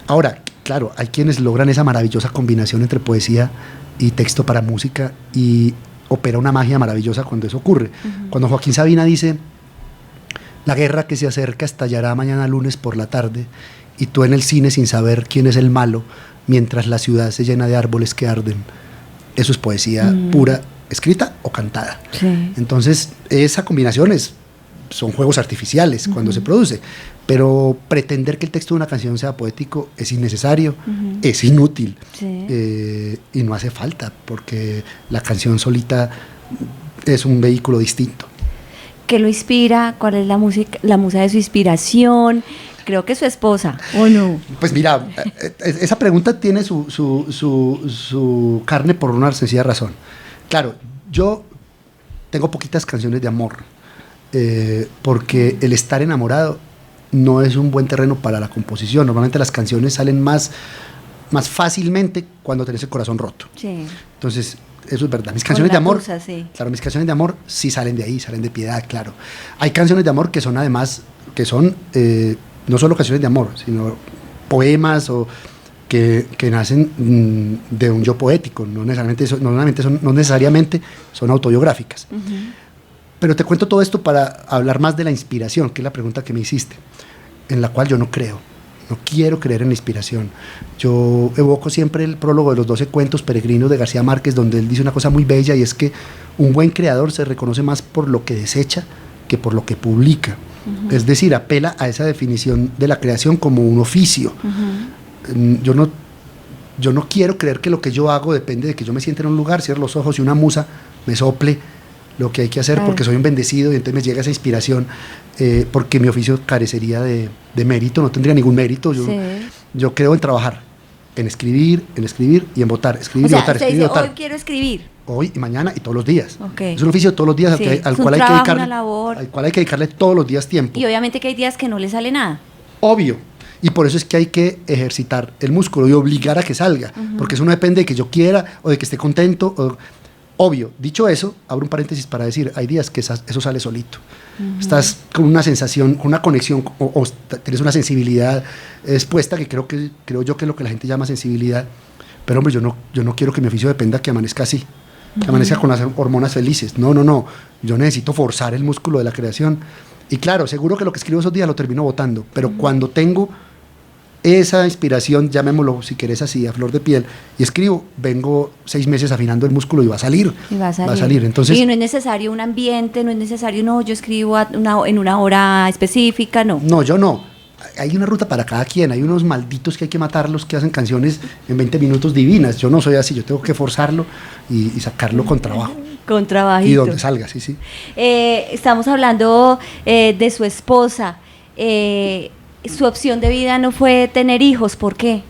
B: Ahora, claro, hay quienes logran esa maravillosa combinación entre poesía y texto para música, y opera una magia maravillosa cuando eso ocurre. Cuando Joaquín Sabina dice: la guerra que se acerca estallará mañana lunes por la tarde, y tú en el cine sin saber quién es el malo, mientras la ciudad se llena de árboles que arden. Eso es poesía pura, escrita o cantada. Sí. Entonces, esa combinación son juegos artificiales cuando se produce, pero pretender que el texto de una canción sea poético es innecesario, es inútil, y no hace falta, porque la canción solita es un vehículo distinto.
A: ¿Qué lo inspira? ¿Cuál es la musa de su inspiración? Creo que su esposa, ¿o no?
B: Pues mira, esa pregunta tiene su carne por una sencilla razón. Claro, yo tengo poquitas canciones de amor, porque el estar enamorado no es un buen terreno para la composición. Normalmente las canciones salen más fácilmente cuando tenés el corazón roto.
A: Sí.
B: Entonces, eso es verdad. Mis canciones de amor,
A: sí.
B: claro, mis canciones de amor sí salen de ahí, salen de Piedad, claro. Hay canciones de amor que son además, no solo canciones de amor, sino poemas o que nacen de un yo poético, no necesariamente son autobiográficas. Uh-huh. Pero te cuento todo esto para hablar más de la inspiración, que es la pregunta que me hiciste, en la cual yo no creo. No quiero creer en la inspiración. Yo evoco siempre el prólogo de los 12 cuentos peregrinos de García Márquez, donde él dice una cosa muy bella, y es que un buen creador se reconoce más por lo que desecha que por lo que publica. Uh-huh. Es decir, apela a esa definición de la creación como un oficio. Uh-huh. Yo no quiero creer que lo que yo hago depende de que yo me siente en un lugar, cierre los ojos y una musa me sople lo que hay que hacer porque soy un bendecido y entonces me llega esa inspiración, porque mi oficio carecería de mérito, no tendría ningún mérito. Yo creo en trabajar, en escribir y en votar. Escribir y votar, escribir y votar.
A: Hoy quiero escribir.
B: Hoy y mañana y todos los días.
A: Okay.
B: Es un oficio de todos los días al cual hay que dedicarle todos los días tiempo.
A: Y obviamente que hay días que no le sale nada.
B: Obvio. Y por eso es que hay que ejercitar el músculo y obligar a que salga, uh-huh. Porque eso no depende de que yo quiera o de que esté contento. Obvio, dicho eso, abro un paréntesis para decir, hay días que eso sale solito. Uh-huh. Estás con una sensación, con una conexión, o tienes una sensibilidad expuesta, que creo yo que es lo que la gente llama sensibilidad. Pero hombre, yo no quiero que mi oficio dependa que amanezca así, que uh-huh. amanezca con las hormonas felices. No. Yo necesito forzar el músculo de la creación. Y claro, seguro que lo que escribo esos días lo termino botando, pero uh-huh. cuando tengo esa inspiración, llamémoslo si querés así, a flor de piel, y escribo, vengo 6 meses afinando el músculo y va a salir. Va a salir. Entonces,
A: y no es necesario un ambiente, no es necesario, yo escribo en una hora específica, no.
B: No, yo no. Hay una ruta para cada quien, hay unos malditos que hay que matarlos que hacen canciones en 20 minutos divinas. Yo no soy así, yo tengo que forzarlo y sacarlo con trabajo.
A: Con trabajito.
B: Y donde salga, sí.
A: Estamos hablando de su esposa. Su opción de vida no fue tener hijos, ¿por qué?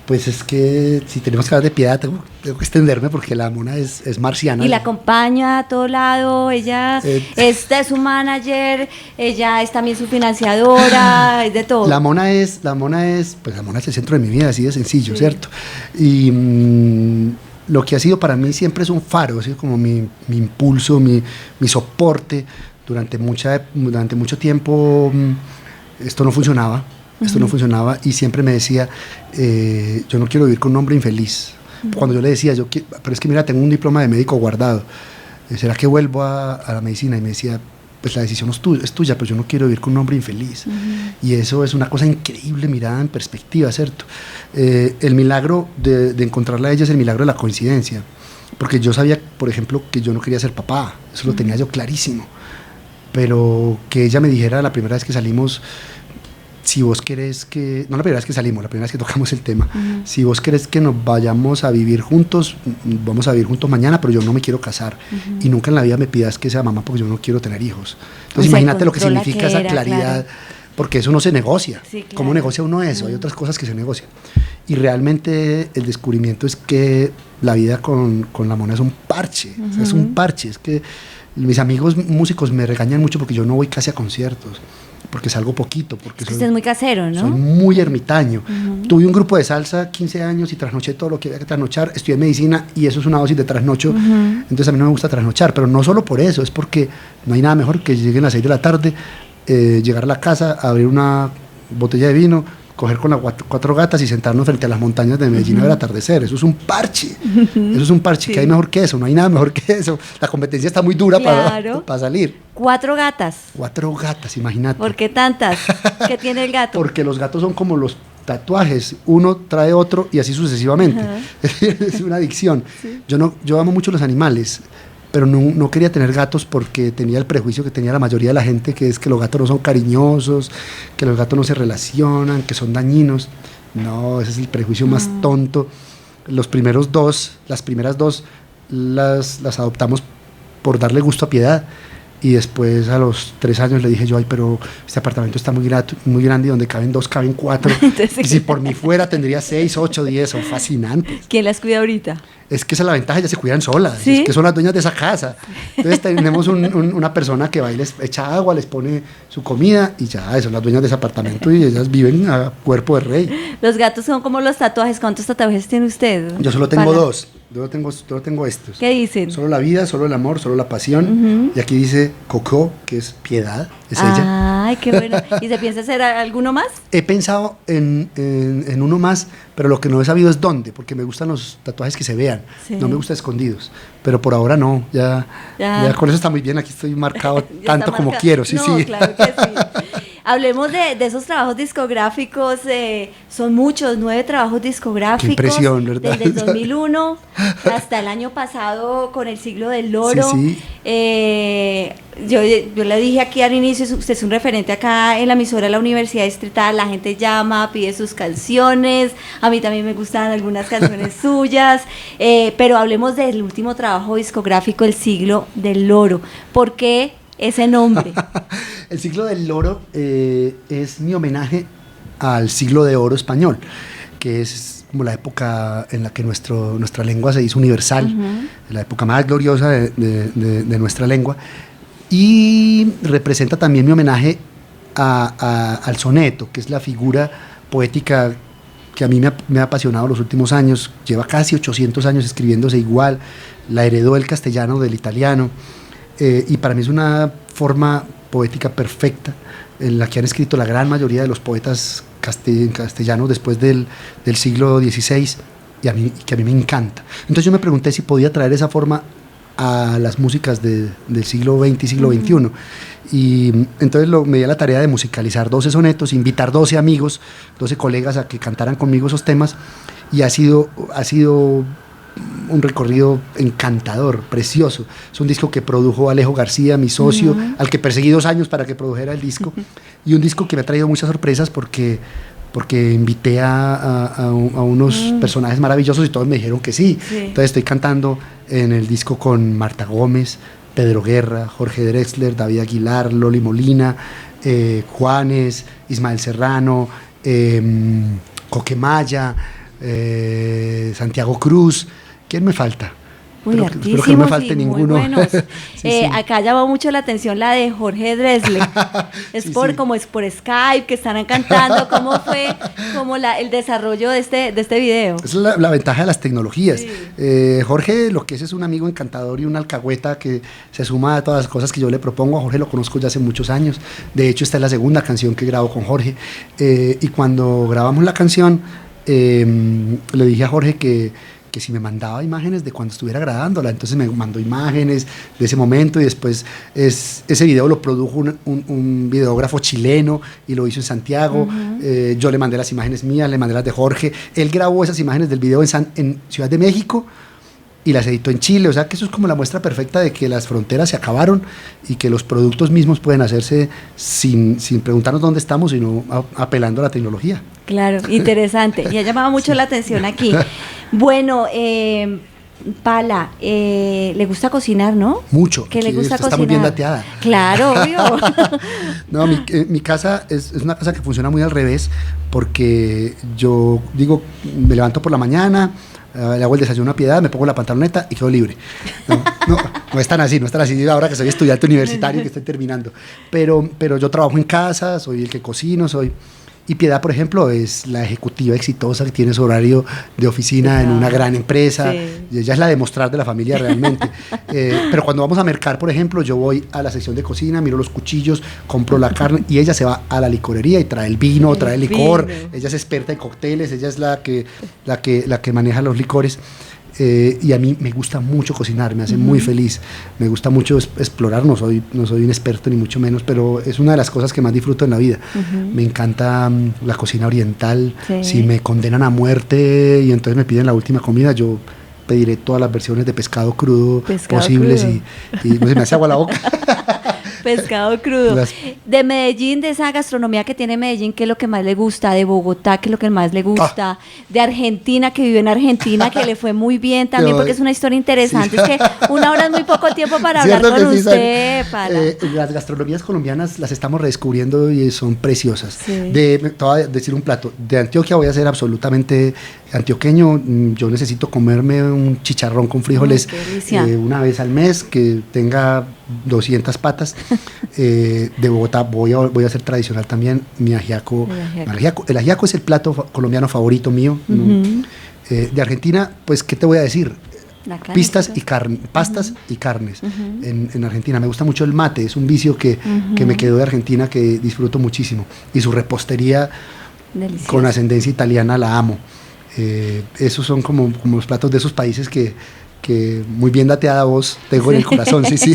B: Pues es que si tenemos que hablar de Piedad, tengo que extenderme porque la mona es marciana.
A: Y la acompaña a todo lado, ella es su manager, ella es también su financiadora, es de todo.
B: La mona es el centro de mi vida, así de sencillo, sí. ¿Cierto? Y lo que ha sido para mí siempre es un faro, ha sido como mi impulso, mi soporte. Durante mucho tiempo esto no funcionaba y siempre me decía, yo no quiero vivir con un hombre infeliz. Uh-huh. Cuando yo le decía, pero es que mira, tengo un diploma de médico guardado, ¿será que vuelvo a la medicina? Y me decía, pues la decisión es tuya, pero yo no quiero vivir con un hombre infeliz. Uh-huh. Y eso es una cosa increíble mirada en perspectiva, ¿cierto? El milagro de encontrarla a ella es el milagro de la coincidencia, porque yo sabía, por ejemplo, que yo no quería ser papá, eso lo tenía yo clarísimo. Pero que ella me dijera la primera vez que salimos, si vos querés que, no la primera vez que salimos, la primera vez que tocamos el tema, uh-huh. Si vos querés que nos vayamos a vivir juntos, vamos a vivir juntos mañana, pero yo no me quiero casar, uh-huh. Y nunca en la vida me pidas que sea mamá porque yo no quiero tener hijos. Entonces imagínate lo que significa esa claridad, claro. Porque eso no se negocia. Sí, claro. ¿Cómo negocia uno eso? Uh-huh. Hay otras cosas que se negocian. Y realmente el descubrimiento es que la vida con la mona es un parche, uh-huh. O sea, es un parche, es que mis amigos músicos me regañan mucho porque yo no voy casi a conciertos, porque salgo poquito. Porque
A: usted es muy casero, ¿no?
B: Soy muy ermitaño. Uh-huh. Tuve un grupo de salsa 15 años y trasnoché todo lo que había que trasnochar. Estudié medicina y eso es una dosis de trasnocho. Uh-huh. Entonces a mí no me gusta trasnochar, pero no solo por eso, es porque no hay nada mejor que lleguen a las 6 de la tarde, llegar a la casa, abrir una botella de vino, coger con las 4 gatas y sentarnos frente a las montañas de Medellín, uh-huh. A ver atardecer. Eso es un parche. Uh-huh. Eso es un parche. Sí. ¿Qué hay mejor que eso? No hay nada mejor que eso. La competencia está muy dura, claro. para salir.
A: 4 gatas.
B: 4 gatas, imagínate.
A: ¿Por qué tantas? ¿Qué tiene el gato?
B: Porque los gatos son como los tatuajes. Uno trae otro y así sucesivamente. Uh-huh. Es una adicción. Sí. Yo amo mucho los animales, pero no quería tener gatos porque tenía el prejuicio que tenía la mayoría de la gente, que es que los gatos no son cariñosos, que los gatos no se relacionan, que son dañinos. No, ese es el prejuicio más tonto. Las primeras dos las adoptamos por darle gusto a Piedad, y después a los 3 años le dije yo, pero este apartamento está muy grande y donde caben 2 caben 4. Entonces, y si por mí fuera tendría 6, 8, 10, son fascinantes.
A: ¿Quién las cuida ahorita?
B: es que esa es la ventaja, ellas se cuidan solas,
A: ¿Sí?
B: es que son las dueñas de esa casa. Entonces tenemos una persona que va y les echa agua, les pone su comida y ya, son las dueñas de ese apartamento y ellas viven a cuerpo de rey.
A: Los gatos son como los tatuajes. ¿Cuántos tatuajes tiene usted?
B: Yo solo tengo
A: Pala?
B: dos, yo solo tengo estos.
A: ¿Qué dicen?
B: Solo la vida, solo el amor, solo la pasión. Y aquí dice Coco, que es piedad, es ella.
A: Ay, qué bueno. ¿Y se piensa hacer alguno más?
B: He pensado en uno más, pero lo que no he sabido es dónde, porque me gustan los tatuajes que se vean,
A: Sí.
B: no me gustan escondidos, pero por ahora no, ya con eso está muy bien, aquí estoy marcado
A: Ya
B: tanto
A: está
B: como
A: marcado.
B: quiero, sí,
A: No,
B: sí.
A: claro que sí. Hablemos de esos trabajos discográficos, son muchos, 9 trabajos discográficos.
B: Qué impresión, ¿verdad?
A: Desde el 2001 hasta el año pasado con el siglo del oro.
B: Sí, sí.
A: Yo le dije aquí al inicio, usted es un referente acá en la emisora de la Universidad Distrital, la gente llama, pide sus canciones, a mí también me gustan algunas canciones suyas, pero hablemos del último trabajo discográfico, El siglo del oro. ¿Por qué ese nombre?
B: El siglo del oro es mi homenaje al siglo de oro español, que es como la época en la que nuestra lengua se hizo universal, la época más gloriosa de nuestra lengua, y representa también mi homenaje al soneto, que es la figura poética que a mí me ha apasionado los últimos años. Lleva casi 800 años escribiéndose igual, la heredó el castellano del italiano, y para mí es una forma poética perfecta en la que han escrito la gran mayoría de los poetas castellanos después del siglo XVI, que a mí me encanta. Entonces yo me pregunté si podía traer esa forma a las músicas del siglo XX y siglo XXI, y entonces me di a la tarea de musicalizar 12 sonetos, invitar 12 amigos, 12 colegas a que cantaran conmigo esos temas, y ha sido un recorrido encantador, precioso. Es un disco que produjo Alejo García, mi socio, al que perseguí 2 años para que produjera el disco, y un disco que me ha traído muchas sorpresas porque invité a unos personajes maravillosos y todos me dijeron que sí. Entonces estoy cantando en el disco con Marta Gómez, Pedro Guerra, Jorge Drexler, David Aguilar, Loli Molina, Juanes, Ismael Serrano, Coquemaya, Santiago Cruz. ¿Quién me falta? Espero que no me falte ninguno.
A: Sí. Acá llamó mucho la atención la de Jorge Drexler. Como es por Skype que están cantando. ¿Cómo fue el desarrollo de este video?
B: Esa es la ventaja de las tecnologías. Jorge, lo que es un amigo encantador y un alcahueta que se suma a todas las cosas que yo le propongo. A Jorge lo conozco ya hace muchos años. De hecho, esta es la segunda canción que grabo con Jorge. Y cuando grabamos la canción, le dije a Jorge que si me mandaba imágenes de cuando estuviera grabándola. Entonces me mandó imágenes de ese momento, y después ese video lo produjo un videógrafo chileno y lo hizo en Santiago. Yo le mandé las imágenes mías, le mandé las de Jorge. Él grabó esas imágenes del video en Ciudad de México y las editó en Chile. O sea que eso es como la muestra perfecta de que las fronteras se acabaron y que los productos mismos pueden hacerse sin preguntarnos dónde estamos, sino apelando a la tecnología.
A: Claro, interesante. Y ha llamado mucho la atención aquí. Bueno, Pala, le gusta cocinar, ¿no?
B: Mucho.
A: ¿Qué le gusta cocinar?
B: Está muy bien dateada.
A: Claro, obvio.
B: No, mi casa es una casa que funciona muy al revés, porque yo digo, me levanto por la mañana, le hago el desayuno a Piedad, me pongo la pantaloneta y quedo libre. No es tan así, ahora que soy estudiante universitario, que estoy terminando. Pero yo trabajo en casa, soy el que cocino, Y Piedad, por ejemplo, es la ejecutiva exitosa que tiene su horario de oficina en una gran empresa. Sí. Y ella es la de mostrar de la familia realmente. Pero cuando vamos a mercar, por ejemplo, yo voy a la sección de cocina, miro los cuchillos, compro la carne, y ella se va a la licorería y trae el vino, trae el licor. Ella es experta en cócteles, ella es la que maneja los licores. Y a mí me gusta mucho cocinar, me hace muy feliz, me gusta mucho explorar, no soy un experto ni mucho menos, pero es una de las cosas que más disfruto en la vida. Me encanta la cocina oriental. Si me condenan a muerte y entonces me piden la última comida, yo pediré todas las versiones de pescado crudo posibles y no se me hace agua la boca.
A: Pescado crudo. De Medellín, de esa gastronomía que tiene Medellín, ¿qué es lo que más le gusta? De Bogotá, ¿qué es lo que más le gusta? De Argentina, que vive en Argentina, que le fue muy bien también, porque es una historia interesante. Es que 1 hora es muy poco tiempo para hablar con usted, Pala.
B: Las gastronomías colombianas las estamos redescubriendo y son preciosas. Te voy a decir un plato. De Antioquia voy a ser absolutamente antioqueño, yo necesito comerme un chicharrón con frijoles una vez al mes, que tenga 200 patas. De Bogotá voy a hacer tradicional también mi ajiaco. El ajiaco es el plato colombiano favorito mío. De Argentina, pues, ¿qué te voy a decir? Pastas y carnes. En Argentina me gusta mucho el mate, es un vicio que me quedó de Argentina, que disfruto muchísimo, y su repostería deliciosa, con ascendencia italiana, la amo. Esos son como los platos de esos países que muy bien dateada voz tengo en el corazón, sí.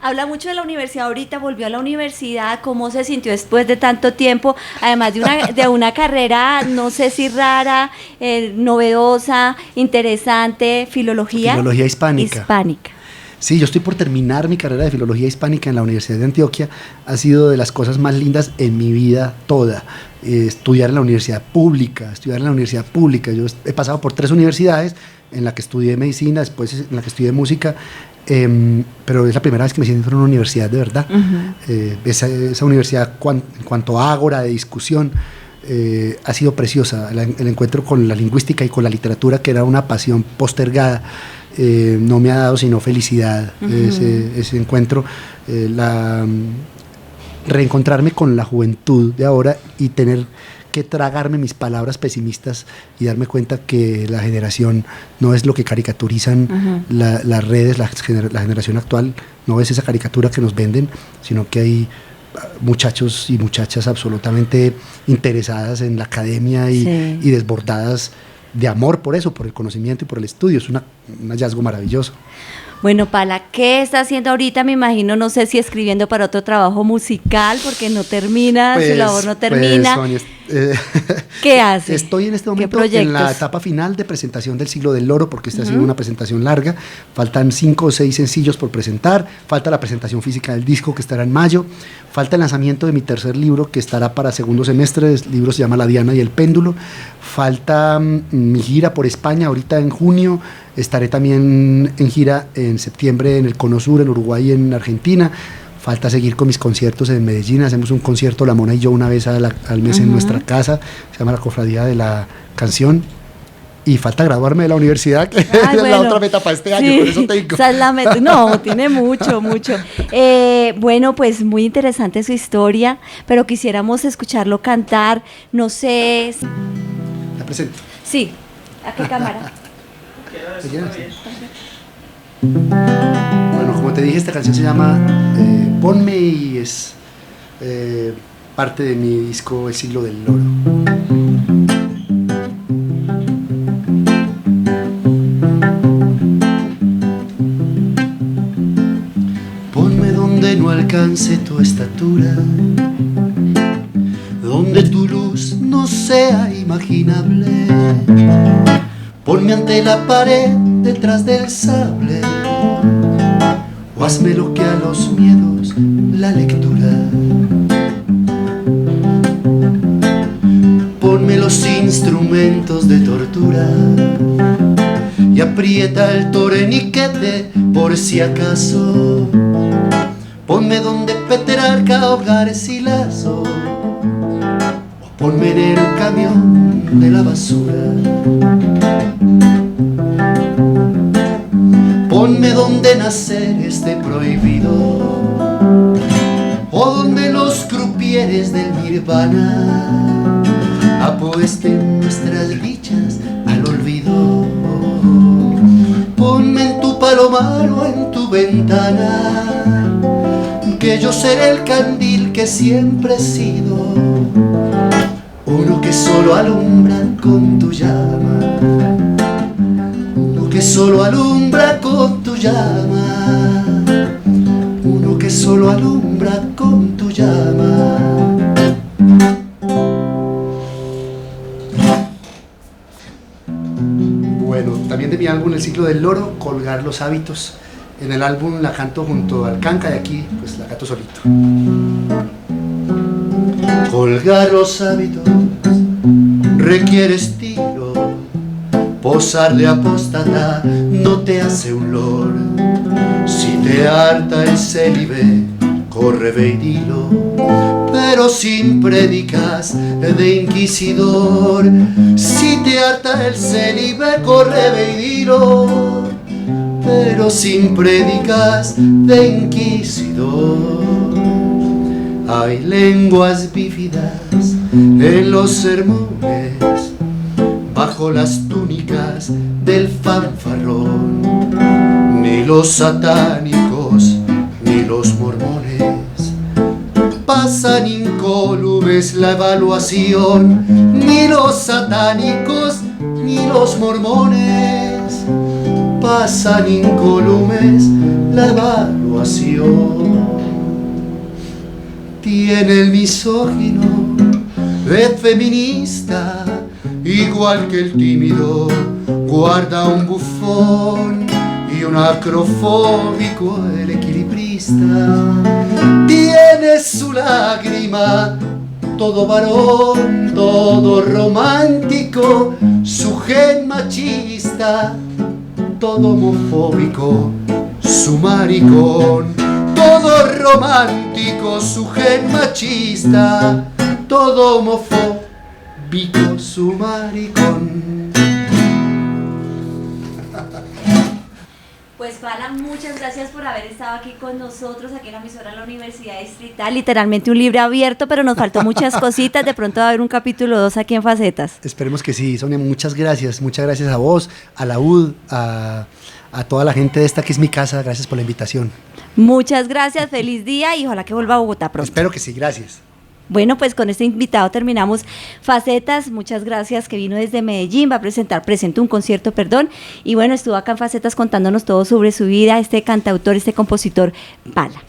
A: Habla mucho de la universidad ahorita, volvió a la universidad, ¿cómo se sintió después de tanto tiempo? Además de una carrera, no sé si rara, novedosa, interesante, filología hispánica.
B: Sí, yo estoy por terminar mi carrera de filología hispánica en la Universidad de Antioquia. Ha sido de las cosas más lindas en mi vida toda. Estudiar en la universidad pública. Yo he pasado por 3 universidades, en la que estudié medicina, después en la que estudié música, pero es la primera vez que me siento en una universidad de verdad. Esa universidad, en cuanto a ágora de discusión, ha sido preciosa. El encuentro con la lingüística y con la literatura, que era una pasión postergada, no me ha dado sino felicidad. Ese encuentro, reencontrarme con la juventud de ahora y tener que tragarme mis palabras pesimistas y darme cuenta que la generación no es lo que caricaturizan las redes, la generación actual no es esa caricatura que nos venden, sino que hay muchachos y muchachas absolutamente interesadas en la academia y desbordadas de amor por eso, por el conocimiento y por el estudio. Es un hallazgo maravilloso.
A: Bueno, Pala, ¿qué está haciendo ahorita? Me imagino, no sé si escribiendo para otro trabajo musical, porque no termina, su labor no termina.
B: Sonia,
A: ¿qué hace?
B: Estoy en este momento en la etapa final de presentación del Siglo del Loro, porque esta ha sido una presentación larga. Faltan 5 o 6 sencillos por presentar. Falta la presentación física del disco, que estará en mayo. Falta el lanzamiento de mi tercer libro, que estará para segundo semestre. El libro se llama La Diana y el Péndulo. Falta mi gira por España, ahorita en junio. Estaré también en gira en septiembre en el Cono Sur, en Uruguay y en Argentina. Falta seguir con mis conciertos en Medellín. Hacemos un concierto, La Mona y yo, una vez al mes en nuestra casa. Se llama La Cofradía de la Canción. Y falta graduarme de la universidad, que es la otra meta para este año, por eso tengo.
A: Esa es la meta. No, tiene mucho. Bueno, pues muy interesante su historia, pero quisiéramos escucharlo cantar. No sé.
B: ¿La presento?
A: Sí. ¿A qué cámara?
B: Bueno, como te dije, esta canción se llama Ponme, y es parte de mi disco El Siglo del Loro. Ponme donde no alcance tu estatura, donde tu luz no sea imaginable. Ponme ante la pared, detrás del sable, o hazme lo que a los miedos la lectura. Ponme los instrumentos de tortura y aprieta el torniquete por si acaso. Ponme donde Petrarca hogares y lazo, o ponme en el camión de la basura. Ponme donde nacer esté prohibido, o donde los crupieres del nirvana apuesten nuestras dichas al olvido. Ponme en tu palomar o en tu ventana, que yo seré el candil que siempre he sido, uno que solo alumbra con tu llama, uno que solo alumbra con tu llama, uno que solo alumbra con tu llama. Bueno, también de mi álbum El Siglo del Loro, Colgar los hábitos. En el álbum la canto junto al Canca, y aquí pues la canto solito. Colgar los hábitos requiere estilo, posar de apóstata no te hace un lord. Si te harta el célibe, corre ve y dilo, pero sin prédicas de inquisidor. Si te harta el célibe, corre, ve y dilo, pero sin prédicas de inquisidor. Hay lenguas bífidas en los sermones, bajo las túnicas del fanfarrón. Ni los satánicos ni los mormones pasan incólumes la evaluación. Ni los satánicos ni los mormones pasan incólumes la evaluación. Tiene el misógino de feminista, igual que el tímido guarda un bufón, y un acrofóbico el equilibrista. Tiene su lágrima todo varón, todo romántico, su gen machista, todo homofóbico, su maricón. Todo romántico, su gen machista, todo homofóbico, su maricón.
A: Pues Pala, muchas gracias por haber estado aquí con nosotros, aquí en la emisora de la Universidad Distrital. Literalmente un libro abierto, pero nos faltó muchas cositas. De pronto va a haber un capítulo 2 aquí en Facetas.
B: Esperemos que sí, Sonia, muchas gracias a vos, a la UD, a toda la gente de esta que es mi casa. Gracias por la invitación.
A: Muchas gracias, feliz día y ojalá que vuelva a Bogotá pronto.
B: Espero que sí, gracias.
A: Bueno, pues con este invitado terminamos Facetas. Muchas gracias, que vino desde Medellín, va a presentó un concierto, y bueno, estuvo acá en Facetas contándonos todo sobre su vida, este cantautor, este compositor Pala.